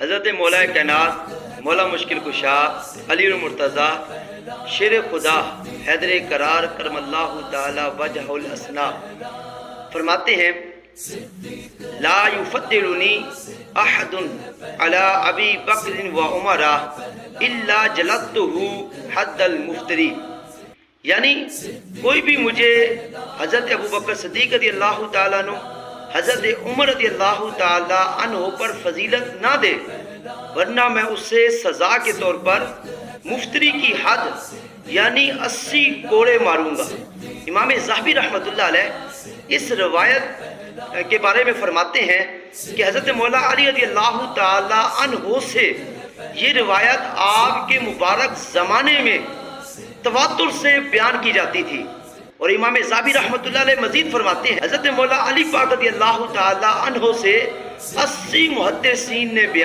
حضرت مولا کائنات مولا مشکل کشا علی المرتضی شیر خدا حیدر قرار کرم اللہ تعالی وجہ الاسنا فرماتے ہیں لا یفضلنی احد علی ابی بکر و عمر الا جلدتہ حد المفتری، یعنی کوئی بھی مجھے حضرت ابو بکر صدیق رضی اللہ تعالیٰ عنہ حضرت عمر رضی اللہ تعالیٰ عنہ پر فضیلت نہ دے ورنہ میں اسے سزا کے طور پر مفتری کی حد یعنی 80 کوڑے ماروں گا۔ امام ذہبی رحمۃ اللہ علیہ اس روایت کے بارے میں فرماتے ہیں کہ حضرت مولا علی رضی اللہ تعالی عنہ سے یہ روایت آپ کے مبارک زمانے میں تواتر سے بیان کی جاتی تھی، اور امام ذہبی رحمۃ اللہ علیہ مزید فرماتے ہیں حضرت مولا علی پاک رضی اللہ تعالی عنہ سے 80 محدثین نے بیان